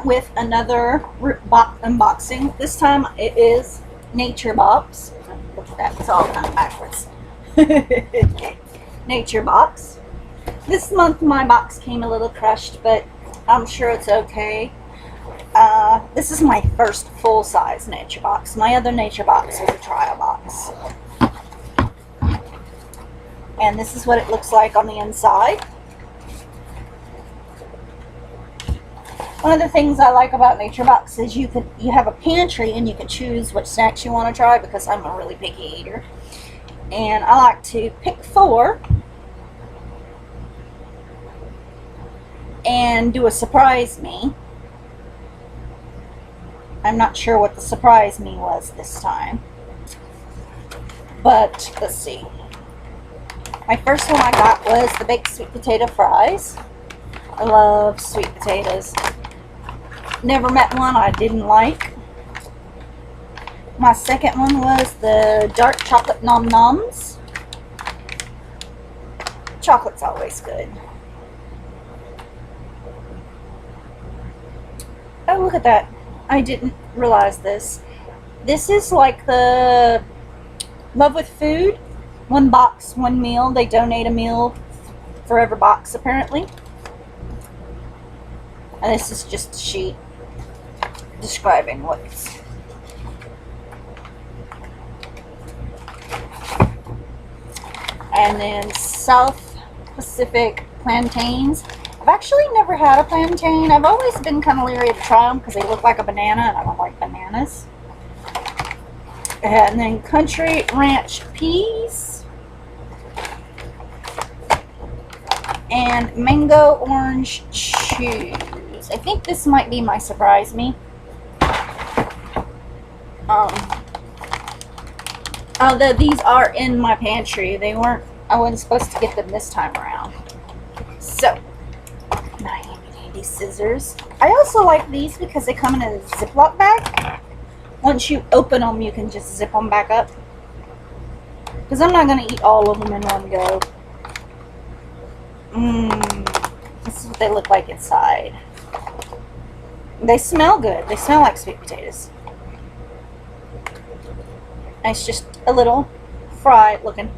With another box unboxing. This time it is Nature Box. Look at that, it's all kind of backwards. Nature Box. This month my box came a little crushed, but I'm sure it's okay. This is my first full-size Nature Box. My other Nature Box is a trial box. And this is what it looks like on the inside. One of the things I like about Nature Box is you have a pantry and you can choose what snacks you want to try, because I'm a really picky eater. And I like to pick 4 and do a surprise me. I'm not sure what the surprise me was this time, but let's see. My first one I got was the baked sweet potato fries. I love sweet potatoes. Never met one I didn't like. My second one was the dark chocolate nom noms. Chocolate's always good. Oh, look at that. I didn't realize this. This is like the Love with Food. 1 box, 1 meal. They donate a meal for every box, apparently. And this is just a sheet describing what's. And then South Pacific plantains. I've actually never had a plantain. I've always been kind of leery to try them because they look like a banana, and I don't like bananas. And then Country Ranch peas. And mango orange chews. I think this might be my surprise me. Although these are in my pantry, I wasn't supposed to get them this time around. So, my handy scissors. I also like these because they come in a Ziploc bag. Once you open them, you can just zip them back up. Because I'm not going to eat all of them in one go. This is what they look like inside. They smell good. They smell like sweet potatoes. And it's just a little fried looking.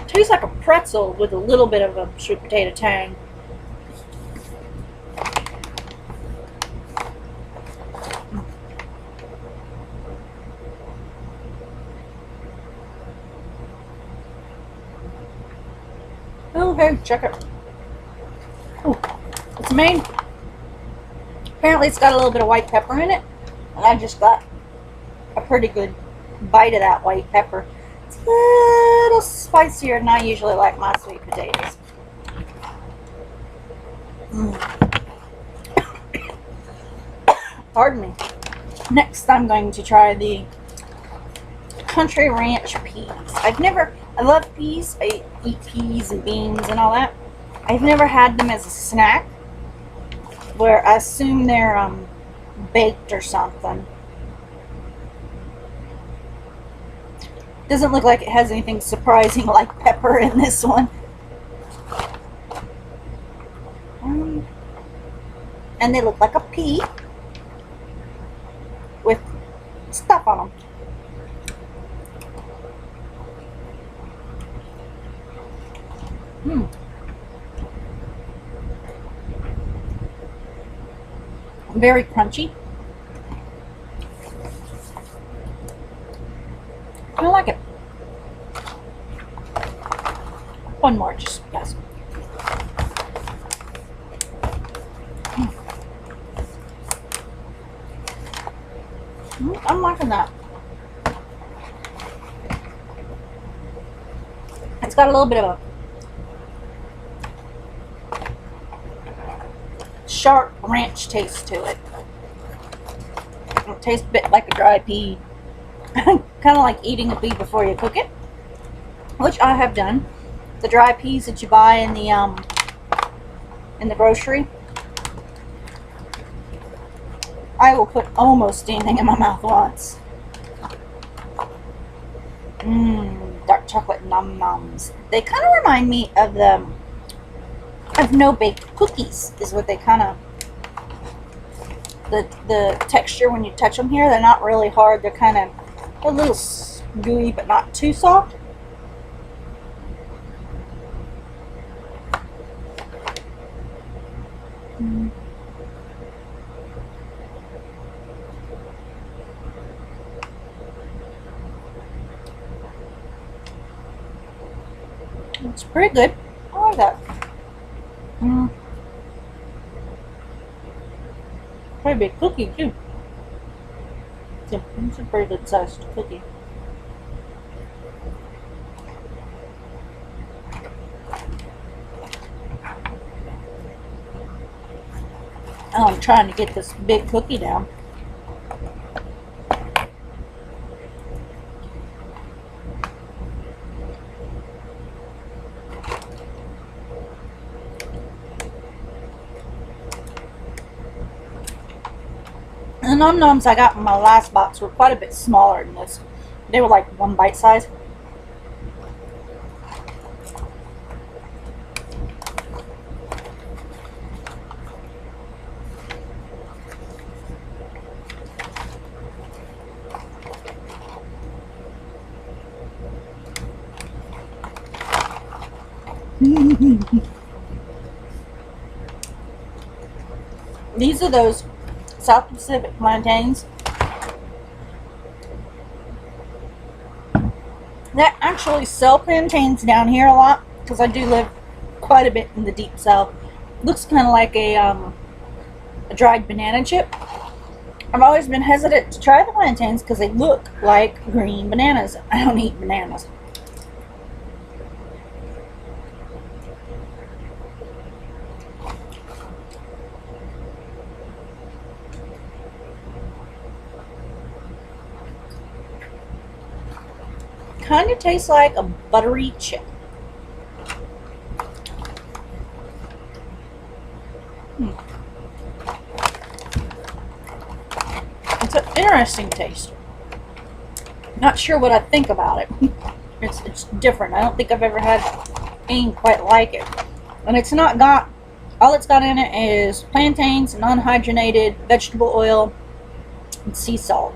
Tastes like a pretzel with a little bit of a sweet potato tang. Okay, check it. Ooh, it's made. Apparently it's got a little bit of white pepper in it, and I just got a pretty good bite of that white pepper. It's a little spicier than I usually like my sweet potatoes. Pardon me. Next, I'm going to try the Country Ranch peas. I love peas. I eat peas and beans and all that. I've never had them as a snack, where I assume they're baked or something. Doesn't look like it has anything surprising like pepper in this one. And they look like a pea with stuff on them. Very crunchy. I like it. One more, just because. I'm liking that. It's got a little bit of a sharp ranch taste to it. It tastes a bit like a dry pea. Kind of like eating a pea before you cook it, which I have done. The dry peas that you buy in the grocery. I will put almost anything in my mouth once. Dark chocolate num nums. They kind of remind me of no bake cookies. Is what they kind of, the texture when you touch them here. They're not really hard. They're kind of a little gooey, but not too soft. It's pretty good. I like that. Pretty big cookie too. It's a pretty good sized cookie. I'm trying to get this big cookie down. The Num Nums I got in my last box were quite a bit smaller than this. They were like one bite size. These are those South Pacific plantains that actually sell plantains down here a lot, because I do live quite a bit in the deep south. Looks kind of like a dried banana chip. I've always been hesitant to try the plantains because they look like green bananas. I don't eat bananas. Kind of tastes like a buttery chip. It's an interesting taste. Not sure what I think about it. It's different. I don't think I've ever had anything quite like it. And it's not got, all it's got in it is plantains, non-hydrogenated vegetable oil, and sea salt.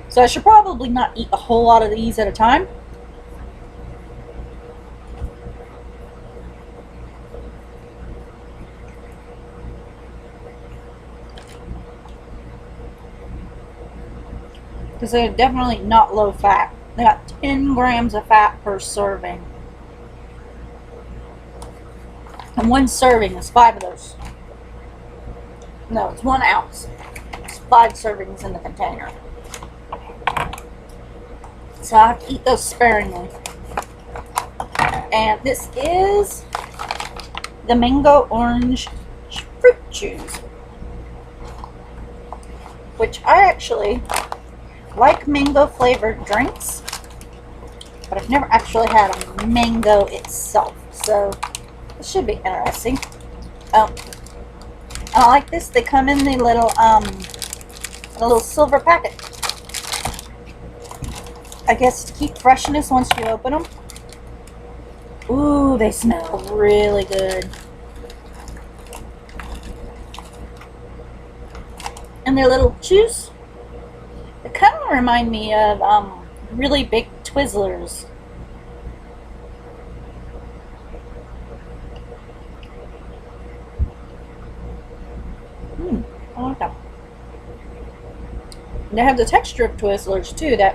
So I should probably not eat a whole lot of these at a time. Because they're definitely not low fat. They got 10 grams of fat per serving. And one serving is 5 of those. No, it's 1 ounce. It's 5 servings in the container. So I have to eat those sparingly. And this is the mango orange fruit juice, which I actually like mango flavored drinks, but I've never actually had a mango itself, so this should be interesting. I like this. They come in the little silver packet. I guess to keep freshness once you open them. Ooh, they smell really good. And their little juice, they kind of remind me of really big Twizzlers. I like that. They have the texture of Twizzlers too, that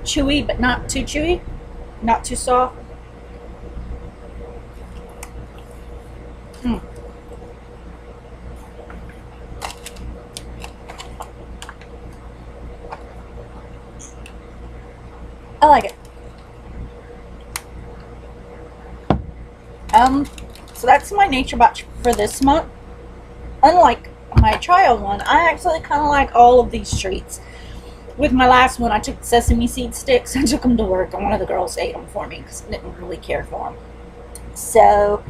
chewy but not too chewy, not too soft. I like it. So that's my nature batch for this month. Unlike my trial one, I actually kind of like all of these treats. With my last one, I took sesame seed sticks. I took them to work, and one of the girls ate them for me because I didn't really care for them. So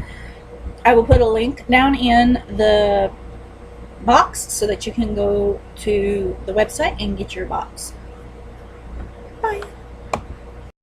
I will put a link down in the box so that you can go to the website and get your box.